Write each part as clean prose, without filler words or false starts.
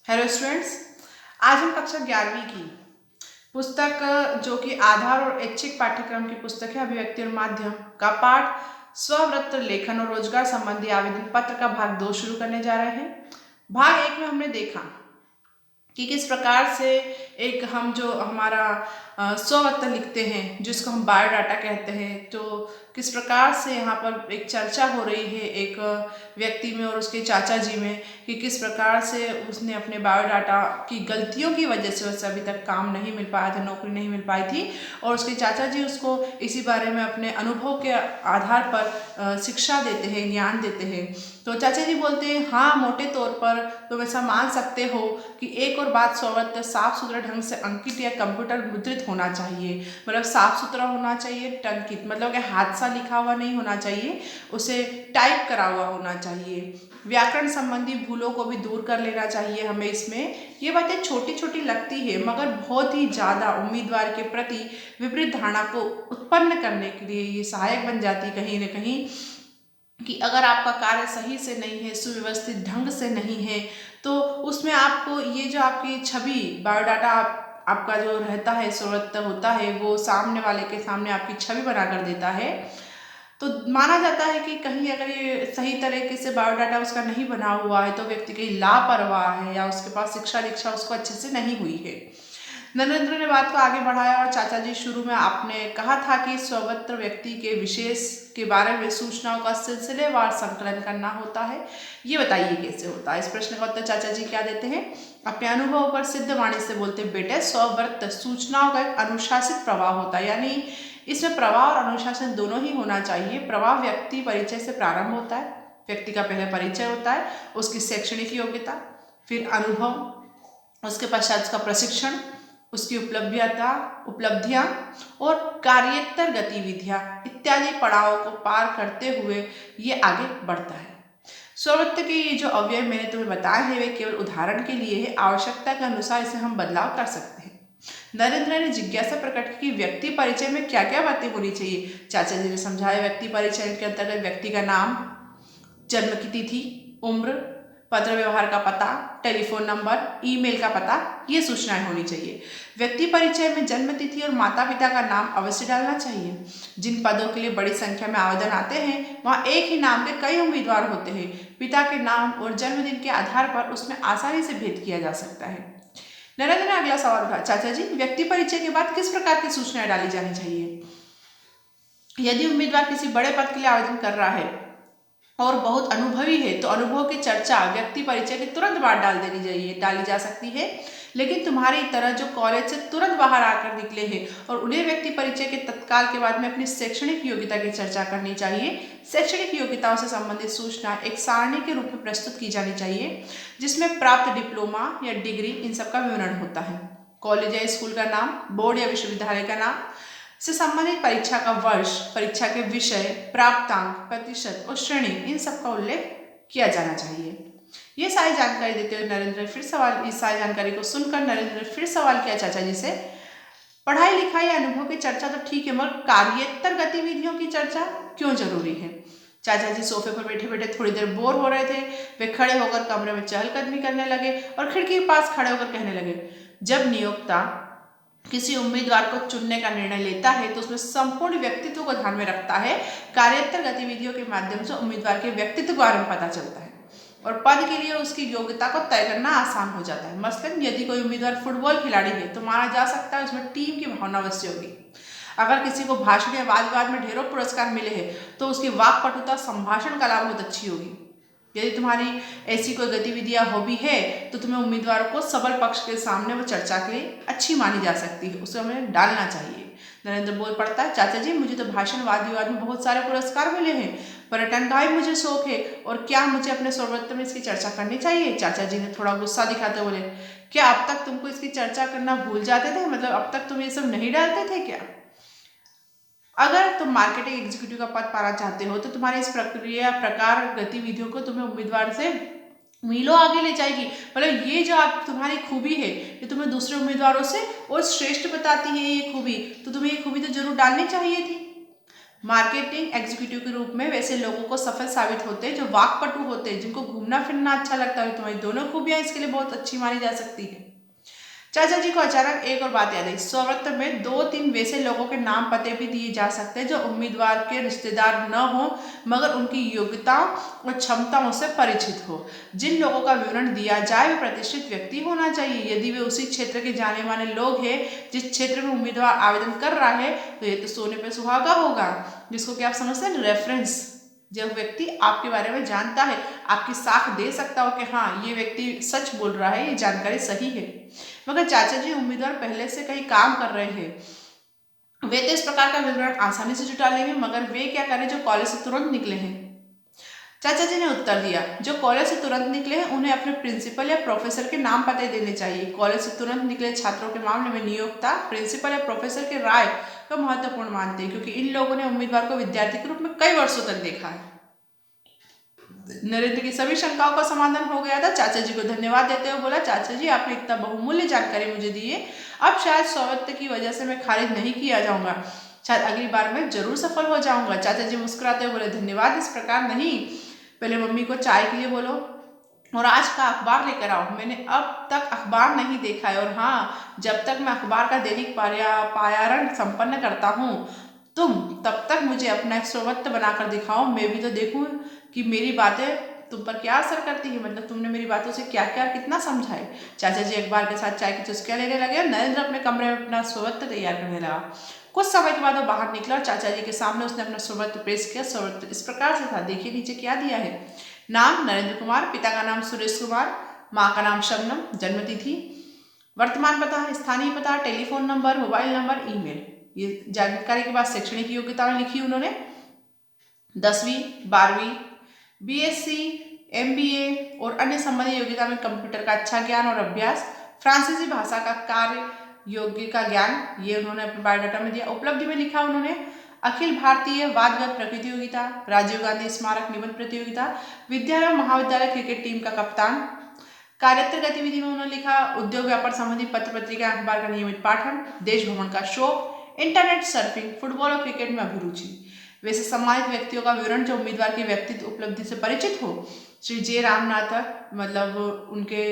Hello students, आज हम कक्षा 11वीं की पुस्तक जो कि आधार और ऐच्छिक पाठ्यक्रम की पुस्तक है अभिव्यक्ति और माध्यम का पाठ स्ववृत्त लेखन और रोजगार संबंधी आवेदन पत्र का भाग 2 शुरू करने जा रहे हैं। भाग 1 में हमने देखा कि किस प्रकार से एक हम जो हमारा स्ववृत्त लिखते हैं जिसको हम बायोडाटा कहते हैं, तो किस प्रकार से यहाँ पर एक चर्चा हो रही है एक व्यक्ति में और उसके चाचा जी में कि किस प्रकार से उसने अपने बायोडाटा की गलतियों की वजह से उसे अभी तक काम नहीं मिल पाया था, नौकरी नहीं मिल पाई थी और उसके चाचा जी उसको इसी बारे में अपने अनुभव के आधार पर शिक्षा देते हैं, ज्ञान देते हैं। तो चाचा जी बोलते हैं, हाँ मोटे तौर पर तुम ऐसा मान सकते हो कि एक और बात स्ववृत्त साफ सुथरे ढंग से अंकित या कंप्यूटर मुद्रित होना चाहिए। मतलब साफ सुथरा होना चाहिए, टंकित मतलब कि हाथ से लिखा हुआ नहीं होना चाहिए, उसे टाइप करा हुआ होना चाहिए। व्याकरण संबंधी भूलों को भी दूर कर लेना चाहिए हमें। इसमें ये बातें छोटी छोटी लगती है मगर बहुत ही ज़्यादा उम्मीदवार के प्रति विपरीत धारणा को उत्पन्न करने के लिए ये सहायक बन जाती कहीं ना कहीं कि अगर आपका कार्य सही से नहीं है, सुव्यवस्थित ढंग से नहीं है, तो उसमें आपको ये जो आपकी छवि बायोडाटा आपका जो रहता है स्ववृत्त होता है वो सामने वाले के सामने आपकी छवि बनाकर देता है। तो माना जाता है कि कहीं अगर ये सही तरीके से बायोडाटा उसका नहीं बना हुआ है तो व्यक्ति कहीं लापरवाह है या उसके पास शिक्षा दीक्षा उसको अच्छे से नहीं हुई है। नरेंद्र ने बात को आगे बढ़ाया और चाचा जी शुरू में आपने कहा था कि स्ववृत्त व्यक्ति के विशेष के बारे में सूचनाओं का सिलसिलेवार संकलन करना होता है। ये बताइए कैसे होता है। इस प्रश्न का उत्तर चाचा जी क्या देते हैं, अपने अनुभव पर सिद्ध वाणी से बोलते हैं, बेटे स्ववृत्त सूचनाओं का एक अनुशासित प्रवाह होता है। यानी इसमें प्रवाह और अनुशासन दोनों ही होना चाहिए। प्रवाह व्यक्ति परिचय से प्रारंभ होता है, व्यक्ति का पहले परिचय होता है, उसकी शैक्षणिक योग्यता, फिर अनुभव, उसके पश्चात उसका प्रशिक्षण, उसकी उपलब्धियां और कार्योत्तर गतिविधियां इत्यादि पड़ावों को पार करते हुए ये आगे बढ़ता है। स्ववृत्त के ये जो अवयव मैंने तुम्हें बताए हैं वे केवल उदाहरण के लिए है, आवश्यकता के अनुसार इसे हम बदलाव कर सकते हैं। नरेंद्र ने जिज्ञासा प्रकट की कि व्यक्ति परिचय में क्या क्या बातें होनी चाहिए। चाचा जी ने समझाया, व्यक्ति परिचय के अंतर्गत व्यक्ति का नाम, जन्म की तिथि, उम्र, पत्र व्यवहार का पता, टेलीफोन नंबर, ईमेल का पता, ये सूचनाएं होनी चाहिए। व्यक्ति परिचय में जन्म तिथि और माता पिता का नाम अवश्य डालना चाहिए। जिन पदों के लिए बड़ी संख्या में आवेदन आते हैं वहाँ एक ही नाम के कई उम्मीदवार होते हैं। पिता के नाम और जन्मदिन के आधार पर उसमें आसानी से भेद किया जा सकता है। नरेंद्र ने अगला सवाल उठाया, चाचा जी व्यक्ति परिचय के बाद किस प्रकार की सूचनाएं डाली जानी चाहिए। यदि उम्मीदवार किसी बड़े पद के लिए आवेदन कर रहा है और बहुत अनुभवी है तो अनुभव की चर्चा व्यक्ति परिचय के तुरंत बाद डाली जा सकती है। लेकिन तुम्हारी तरह जो कॉलेज से तुरंत बाहर आकर निकले हैं और उन्हें व्यक्ति परिचय के तत्काल के बाद में अपनी शैक्षणिक योग्यता की चर्चा करनी चाहिए। शैक्षणिक योग्यताओं से संबंधित सूचना एक सारणी के रूप में प्रस्तुत की जानी चाहिए जिसमें प्राप्त डिप्लोमा या डिग्री इन सब का विवरण होता है। कॉलेज या स्कूल का नाम, बोर्ड या विश्वविद्यालय का नाम से संबंधित परीक्षा का वर्ष, परीक्षा के विषय, प्राप्तांक, प्रतिशत और श्रेणी, इन सब का उल्लेख किया जाना चाहिए। ये सारी जानकारी देते हुए नरेंद्र फिर सवाल, इस सारी जानकारी को सुनकर नरेंद्र ने फिर सवाल किया चाचा जी से, पढ़ाई लिखाई या अनुभव की चर्चा तो ठीक है मगर कार्योत्तर गतिविधियों की चर्चा क्यों जरूरी है। चाचा जी सोफे पर बैठे बैठे थोड़ी देर बोर हो रहे थे। वे खड़े होकर कमरे में चहलकदमी करने लगे और खिड़की के पास खड़े होकर कहने लगे, जब नियोक्ता किसी उम्मीदवार को चुनने का निर्णय लेता है तो उसमें संपूर्ण व्यक्तित्व को ध्यान में रखता है। कार्योत्तर गतिविधियों के माध्यम से उम्मीदवार के व्यक्तित्व के बारे में पता चलता है और पद के लिए उसकी योग्यता को तय करना आसान हो जाता है। मसलन यदि कोई उम्मीदवार फुटबॉल खिलाड़ी है तो माना जा सकता है उसमें टीम की भावना अवश्य होगी। अगर किसी को भाषण या वाद विवाद में ढेरों पुरस्कार मिले हैं तो उसकी वाक्पटुता, संभाषण कला बहुत अच्छी होगी। यदि तुम्हारी ऐसी कोई गतिविधियां हॉबी है तो तुम्हें उम्मीदवारों को सबल पक्ष के सामने वो चर्चा के लिए अच्छी मानी जा सकती है, उसे हमें डालना चाहिए। नरेंद्र बोल पड़ता है, चाचा जी मुझे तो भाषण वाद विवाद में बहुत सारे पुरस्कार मिले हैं, पर्यटन का भी मुझे शौक है और क्या मुझे अपने स्ववृत्त में इसकी चर्चा करनी चाहिए। चाचा जी ने थोड़ा गुस्सा दिखाते बोले, क्या अब तक तुमको इसकी चर्चा करना भूल जाते थे, मतलब अब तक तुम ये सब नहीं डालते थे क्या। अगर तुम मार्केटिंग एग्जीक्यूटिव का पद पाना चाहते हो तो तुम्हारी इस प्रक्रिया प्रकार गतिविधियों को तुम्हें उम्मीदवार से मीलों आगे ले जाएगी। मतलब ये जो आप तुम्हारी खूबी है ये तुम्हें दूसरे उम्मीदवारों से और श्रेष्ठ बताती है ये खूबी, तो तुम्हें ये खूबी तो जरूर डालनी चाहिए थी। मार्केटिंग एग्जीक्यूटिव के रूप में वैसे लोगों को सफल साबित होते हैं जो वाकपटु होते हैं, जिनको घूमना फिरना अच्छा लगता है। तुम्हारी दोनों खूबियां इसके लिए बहुत अच्छी मानी जा सकती है। चाचा जी को अचानक एक और बात याद आई। स्ववृत्त में 2-3 वैसे लोगों के नाम पते भी दिए जा सकते हैं जो उम्मीदवार के रिश्तेदार न हो मगर उनकी योग्यताओं और क्षमताओं से परिचित हो। जिन लोगों का विवरण दिया जाए वे प्रतिष्ठित व्यक्ति होना चाहिए। यदि वे उसी क्षेत्र के जाने माने लोग हैं जिस क्षेत्र में उम्मीदवार आवेदन कर रहा है तो ये तो सोने पे सुहागा होगा, जिसको कि आप समझते हैं रेफरेंस। जब व्यक्ति आपके बारे में जानता है, आपकी साख दे सकता हो कि हाँ ये व्यक्ति सच बोल रहा है, ये जानकारी सही है। मगर चाचा जी उम्मीदवार पहले से कहीं काम कर रहे हैं, वे तो इस प्रकार का विवरण आसानी से जुटा लेंगे, मगर वे क्या करें जो कॉलेज से तुरंत निकले हैं। चाचा जी ने उत्तर दिया, जो कॉलेज से तुरंत निकले हैं उन्हें अपने प्रिंसिपल या प्रोफेसर के नाम पते देने चाहिए। कॉलेज से तुरंत निकले छात्रों के मामले में नियोक्ता प्रिंसिपल या प्रोफेसर की राय को महत्वपूर्ण मानते हैं, क्योंकि इन लोगों ने उम्मीदवार को विद्यार्थी के रूप में कई वर्षों तक देखा है। नरेंद्र की सभी शंकाओं का समाधान हो गया था। चाचा जी को धन्यवाद देते हुए बोला, चाचा जी आपने इतना बहुमूल्य जानकारी मुझे दी है, अब शायद स्ववृत्त की वजह से मैं खारिज नहीं किया जाऊंगा, शायद अगली बार मैं जरूर सफल हो जाऊंगा। चाचा जी मुस्कुराते हुए बोले, धन्यवाद इस प्रकार नहीं, पहले मम्मी को चाय के लिए बोलो और आज का अखबार लेकर आओ। मैंने अब तक अखबार नहीं देखा है, और हाँ जब तक मैं अखबार का दैनिक पायारण संपन्न करता हूँ तुम तब तक मुझे अपना एक स्ववृत्त बनाकर दिखाओ, मैं भी तो देखूं कि मेरी बातें तुम पर क्या असर करती है, मतलब तुमने मेरी बातों से क्या क्या कितना समझा है। चाचा जी अखबार के साथ चाय की चुस्कियां लेने लगे और नरेंद्र अपने कमरे में अपना स्ववृत्त तैयार करने लगा। कुछ समय के बाद वो बाहर निकला और चाचा जी के सामने उसने अपना स्ववृत्त पेश किया। स्ववृत्त इस प्रकार से था, देखिए नीचे क्या दिया है। नाम नरेंद्र कुमार, पिता का नाम सुरेश कुमार, माँ का नाम शबनम, जन्मतिथि, वर्तमान पता, स्थानीय पता, telephone number, mobile number, email. ये जानकारी के बाद शैक्षणिक योग्यताएं लिखी उन्होंने, 10वीं 12वीं बीएससी एमबीए और अन्य संबंधित योग्यता में कंप्यूटर का अच्छा ज्ञान और अभ्यास, फ्रांसीसी भाषा का कार्य योग्य का ज्ञान, ये उन्होंने अपने बायोडाटा में दिया। उपलब्धि में लिखा उन्होंने अखिल भारतीय वादगत प्रतियोगिता, राजीव गांधी स्मारक निबंध प्रतियोगिता, विद्यालय और महाविद्यालय क्रिकेट टीम का कप्तान। कार्यत्र गतिविधि में उन्होंने लिखा उद्योग व्यापार संबंधी पत्र पत्रिका अखबार का नियमित पाठन, देश भ्रमण का शौक, इंटरनेट सर्फिंग, फुटबॉल और क्रिकेट में अभिरुचि। वैसे सम्मानित व्यक्तियों का विवरण जो उम्मीदवार की व्यक्तित्व उपलब्धि से परिचित हो, श्री जे रामनाथन, मतलब उनके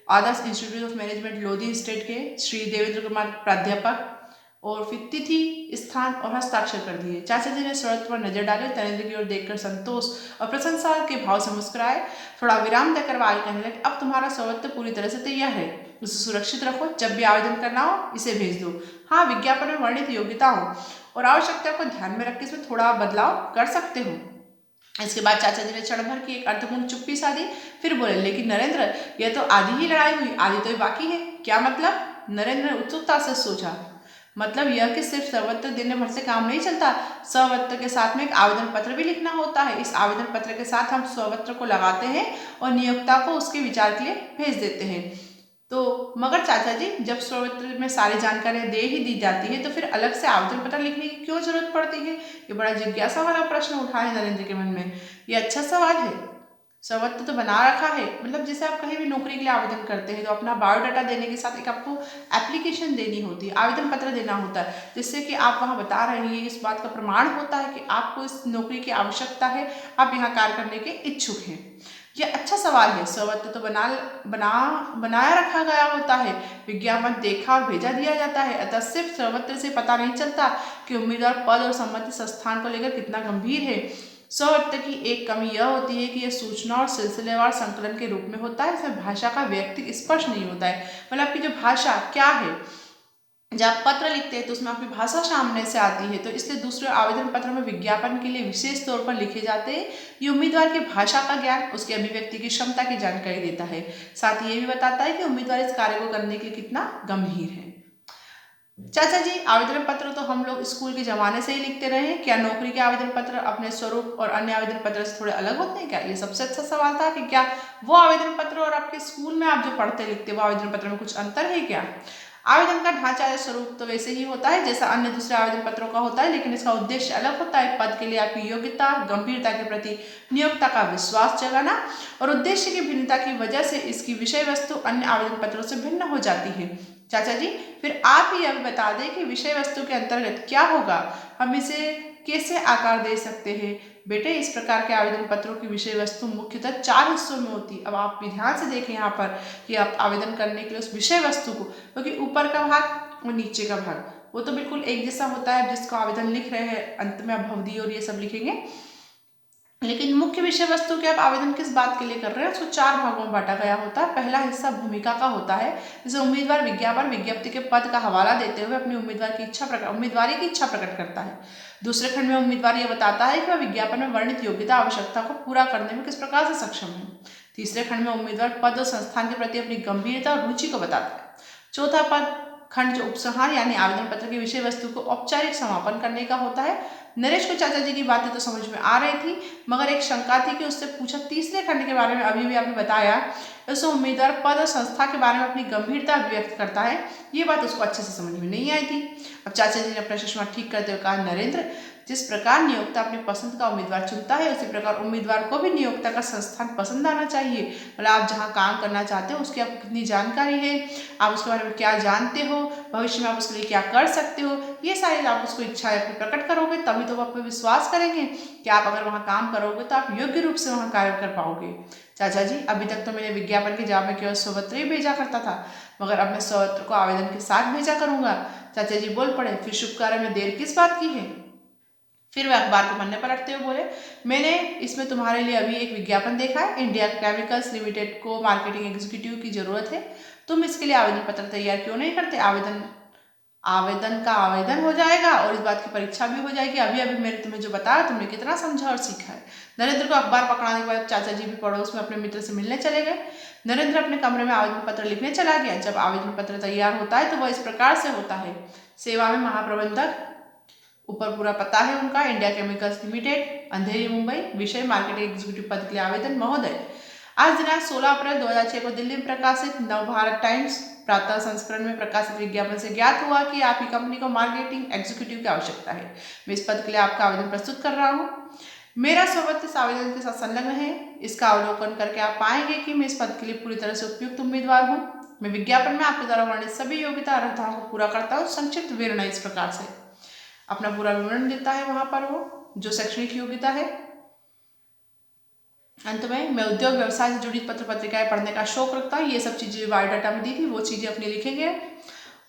Adarsh institute of management Lodhi state के, श्री देवेंद्र कुमार प्राध्यापक, और फिर तिथि, स्थान और हस्ताक्षर कर दिए। चाचा जी ने स्वरत्व पर नजर डाली, नरेंद्र की ओर देखकर संतोष और प्रशंसा के भाव से मुस्कुराए, थोड़ा विराम देकर आगे कहने लगे, अब तुम्हारा स्वरत्व पूरी तरह से तैयार है, उसे सुरक्षित रखो, जब भी आवेदन करना हो इसे भेज दो। हाँ, विज्ञापन में वर्णित योग्यताओं और आवश्यकता को ध्यान में रख के इसमें थोड़ा बदलाव कर सकते हो। इसके बाद चाचा जी ने क्षण भर की एक अर्थपूर्ण चुप्पी साधी, फिर बोले, लेकिन नरेंद्र यह तो आधी ही लड़ाई हुई, आधी तो बाकी है। क्या मतलब? नरेंद्र ने उत्सुकता से सोचा। मतलब यह कि सिर्फ स्ववृत्त देने भर से काम नहीं चलता, स्ववृत्त के साथ में एक आवेदन पत्र भी लिखना होता है। इस आवेदन पत्र के साथ हम स्ववृत्त को लगाते हैं और नियोक्ता को उसके विचार के लिए भेज देते हैं। तो मगर चाचा जी, जब स्ववृत्त में सारी जानकारियां दे ही दी जाती है तो फिर अलग से आवेदन पत्र लिखने की क्यों जरूरत पड़ती है? ये बड़ा जिज्ञासा वाला प्रश्न उठा है नरेंद्र के मन में। ये अच्छा सवाल है। स्ववृत्त तो बना रखा है, मतलब जैसे आप कहीं भी नौकरी के लिए आवेदन करते हैं तो अपना बायोडाटा देने के साथ एक आपको एप्लीकेशन देनी होती है, आवेदन पत्र देना होता है, जिससे कि आप वहाँ बता रहे हैं, इस बात का प्रमाण होता है कि आपको इस नौकरी की आवश्यकता है, आप यहाँ कार्य करने के इच्छुक हैं। ये अच्छा सवाल है। स्ववृत्त तो बनाया रखा गया होता है, विज्ञापन देखा और भेजा दिया जाता है, अतः सिर्फ स्ववृत्त से पता नहीं चलता कि उम्मीदवार पद और संबंधित संस्थान को लेकर कितना गंभीर है। स्ववृत्त की एक कमी यह होती है कि यह सूचना और सिलसिलेवार संकलन के रूप में होता है, इसमें भाषा का व्यक्तिगत स्पर्श नहीं होता है। मतलब आपकी जो भाषा क्या है, जब आप पत्र लिखते हैं तो उसमें आपकी भाषा सामने से आती है, तो इसलिए दूसरे आवेदन पत्र में विज्ञापन के लिए विशेष तौर पर लिखे जाते हैं। ये उम्मीदवार की भाषा का ज्ञान, उसके अभिव्यक्ति की क्षमता की जानकारी देता है, साथ ही ये भी बताता है कि उम्मीदवार इस कार्य को करने के लिए कितना गंभीर है। चाचा जी, आवेदन पत्र तो हम लोग स्कूल के ज़माने से ही लिखते रहे हैं, क्या नौकरी के आवेदन पत्र अपने स्वरूप और अन्य आवेदन पत्र से थोड़े अलग होते हैं क्या? ये सबसे अच्छा सवाल था कि क्या वो आवेदन पत्र और आपके स्कूल में आप जो पढ़ते लिखते वो आवेदन पत्र में कुछ अंतर है क्या? आवेदन का ढांचा या स्वरूप तो वैसे ही होता है जैसा अन्य दूसरे आवेदन पत्रों का होता है, लेकिन इसका उद्देश्य अलग होता है। पद के लिए आपकी योग्यता, गंभीरता के प्रति नियोक्ता का विश्वास जगाना, और उद्देश्य की भिन्नता की वजह से इसकी विषय वस्तु अन्य आवेदन पत्रों से भिन्न हो जाती है। चाचा जी, फिर आप ही अब बता दें कि विषय वस्तु के अंतर्गत क्या होगा, हम इसे कैसे आकार दे सकते हैं। बेटे, इस प्रकार के आवेदन पत्रों की विषय वस्तु मुख्यतः 4 हिस्सों में होती है। अब आप भी ध्यान से देखें यहाँ पर कि आप आवेदन करने के लिए उस विषय वस्तु को, क्योंकि ऊपर का भाग और नीचे का भाग वो तो बिल्कुल एक जैसा होता है। जिसको आवेदन लिख रहे हैं अंत में आप भवदी और ये सब लिखेंगे, लेकिन मुख्य विषय वस्तु के आप आवेदन किस बात के लिए कर रहे हैं उसको 4 भागों में बांटा गया होता है। पहला हिस्सा भूमिका का होता है, जिसे उम्मीदवार विज्ञापन विज्ञप्ति के पद का हवाला देते हुए अपनी उम्मीदवारी की इच्छा प्रकट करता है। दूसरे खंड में उम्मीदवार यह बताता है कि वह विज्ञापन में वर्णित योग्यता आवश्यकता को पूरा करने में किस प्रकार से सक्षम है। तीसरे खंड में उम्मीदवार पद और संस्थान के प्रति अपनी गंभीरता और रुचि को बताता है। चौथा पद खंड जो उपसंहार यानी आवेदन पत्र की विषय वस्तु को औपचारिक समापन करने का होता है। नरेश को चाचा जी की बातें तो समझ में आ रही थी, मगर एक शंका थी कि उससे पूछा तीसरे खंड के बारे में अभी भी आपने बताया, उसमें उम्मीदवार पद और संस्था के बारे में अपनी गंभीरता व्यक्त करता है। ये बात उसको अच्छे से समझ में नहीं आई थी। अब चाचा जी ने अपना चश्मा ठीक करते हुए कहा, नरेंद्र, जिस प्रकार नियोक्ता अपनी पसंद का उम्मीदवार चुनता है उसी प्रकार उम्मीदवार को भी नियोक्ता का संस्थान पसंद आना चाहिए। मतलब आप जहाँ काम करना चाहते हो उसकी आपको कितनी जानकारी है, आप उसके बारे में क्या जानते हो, भविष्य में आप उसके लिए क्या कर सकते हो, ये सारी आप उसको इच्छाएं अपनी प्रकट करोगे, तभी तो वो आप पे विश्वास करेंगे कि आप अगर वहाँ काम करोगे तो आप योग्य रूप से वहाँ कार्य कर पाओगे। चाचा जी, अभी तक तो मैंने विज्ञापन के जवाब में केवल स्वपत्र ही भेजा करता था, मगर अब मैं स्वपत्र को आवेदन के साथ भेजा करूंगा। चाचा जी बोल पड़े, फिर शुभ कार्य में देर किस बात की है। फिर वह अखबार को पन्ने पलटते हुए बोले, मैंने इसमें तुम्हारे लिए अभी एक विज्ञापन देखा है। इंडिया केमिकल्स लिमिटेड को मार्केटिंग एग्जीक्यूटिव की जरूरत है। तुम इसके लिए आवेदन पत्र तैयार क्यों नहीं करते। आवेदन का आवेदन हो जाएगा और इस बात की परीक्षा भी हो जाएगी। अभी अभी मैंने तुम्हें जो बताया तुमने कितना समझा और सीखा है। नरेंद्र को अखबार पकड़ाने के बाद चाचा जी भी पड़ोस में अपने मित्र से मिलने चले गए। नरेंद्र अपने कमरे में आवेदन पत्र लिखने चला गया। जब आवेदन पत्र तैयार होता है तो वह इस प्रकार से होता है। सेवा में महाप्रबंधक, ऊपर पूरा पता है उनका, इंडिया केमिकल्स लिमिटेड, अंधेरी मुंबई, विषय मार्केटिंग एग्जीक्यूटिव पद के लिए आवेदन। महोदय, आज दिनांक 16 अप्रैल 2006 को दिल्ली में प्रकाशित नवभारत टाइम्स प्रातः संस्करण में प्रकाशित विज्ञापन से ज्ञात हुआ कि आपकी कंपनी को मार्केटिंग एग्जीक्यूटिव की आवश्यकता है। मैं इस पद के लिए आपका आवेदन प्रस्तुत कर रहा हूँ। मेरा स्वपत्र इस आवेदन के साथ संलग्न है। इसका अवलोकन करके आप पाएंगे कि मैं इस पद के लिए पूरी तरह से उपयुक्त उम्मीदवार हूँ। मैं विज्ञापन में आपके द्वारा वर्णित सभी योग्यता अर्हताओं को पूरा करता हूँ। संक्षिप्त विवरण इस प्रकार से अपना पूरा विवरण देता है वहां पर वो जो शैक्षणिक योग्यता है। अंत में मैं उद्योग व्यवसाय से जुड़ी पत्र पत्रिकाएं पढ़ने का शौक रखता हूँ। ये सब चीज़ें बायोडाटा में दी थी वो चीज़ें अपनी लिखेंगे।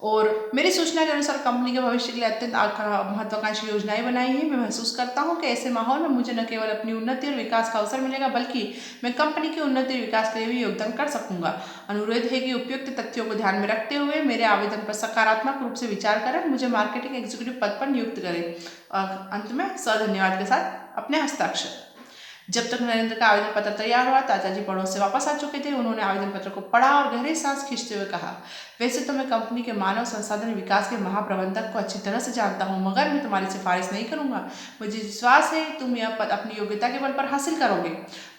और मेरी सूचना के अनुसार कंपनी के भविष्य के लिए अत्यंत महत्वाकांक्षी योजनाएं बनाई हैं। मैं महसूस करता हूं कि ऐसे माहौल में मुझे न केवल अपनी उन्नति और विकास का अवसर मिलेगा, बल्कि मैं कंपनी की उन्नति और विकास के लिए भी योगदान कर सकूंगा। अनुरोध है कि उपयुक्त तथ्यों को ध्यान में रखते हुए मेरे आवेदन पर सकारात्मक रूप से विचार करें, मुझे मार्केटिंग एग्जीक्यूटिव पद पर नियुक्त करें। अंत में सधन्यवाद के साथ अपने हस्ताक्षर। जब तक नरेंद्र का आवेदन पत्र तैयार हुआ, चाचा जी पड़ोस से वापस आ चुके थे। उन्होंने आवेदन पत्र को पढ़ा और गहरी सांस खींचते हुए कहा, वैसे तो मैं कंपनी के मानव संसाधन विकास के महाप्रबंधक को अच्छी तरह से जानता हूँ, मगर मैं तुम्हारी सिफारिश नहीं करूंगा। मुझे विश्वास है तुम यह पद अपनी योग्यता के बल पर हासिल करोगे।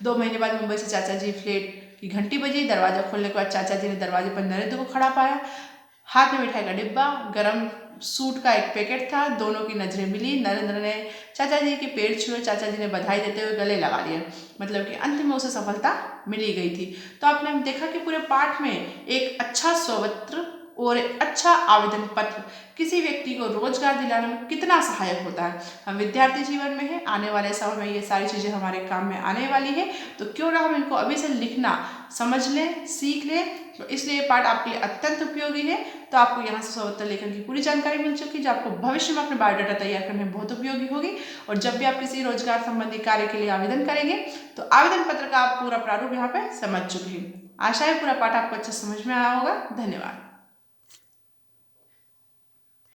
2 महीने बाद मुंबई से चाचा जी फ्लैट की घंटी बजी। दरवाजा खोलने के बाद चाचा जी ने दरवाजे पर नरेंद्र को खड़ा पाया। हाथ में मिठाई का डिब्बा, गरम सूट का एक पैकेट था। दोनों की नजरें मिली। नरेंद्र ने चाचा जी के पैर छुए। चाचा जी ने बधाई देते हुए गले लगा लिया। मतलब कि अंत में उसे सफलता मिली गई थी। तो आपने देखा कि पूरे पाठ में एक अच्छा स्वपत्र और एक अच्छा आवेदन पत्र किसी व्यक्ति को रोजगार दिलाने में कितना सहायक होता है। हम विद्यार्थी जीवन में है, आने वाले समय में ये सारी चीज़ें हमारे काम में आने वाली है, तो क्यों ना हम इनको अभी से लिखना समझ लें, सीख लें। तो इसलिए ये पाठ आपके लिए अत्यंत उपयोगी है। तो आपको यहाँ से स्वपत्र लेखन की पूरी जानकारी मिल चुकी है, जो आपको भविष्य में अपने बायोडाटा तैयार करने में बहुत उपयोगी होगी। और जब भी आप किसी रोजगार संबंधी कार्य के लिए आवेदन करेंगे तो आवेदन पत्र का आप पूरा प्रारूप यहाँ पे समझ चुके हैं। आशा है पूरा पाठ आपको अच्छे समझ में आया होगा। धन्यवाद।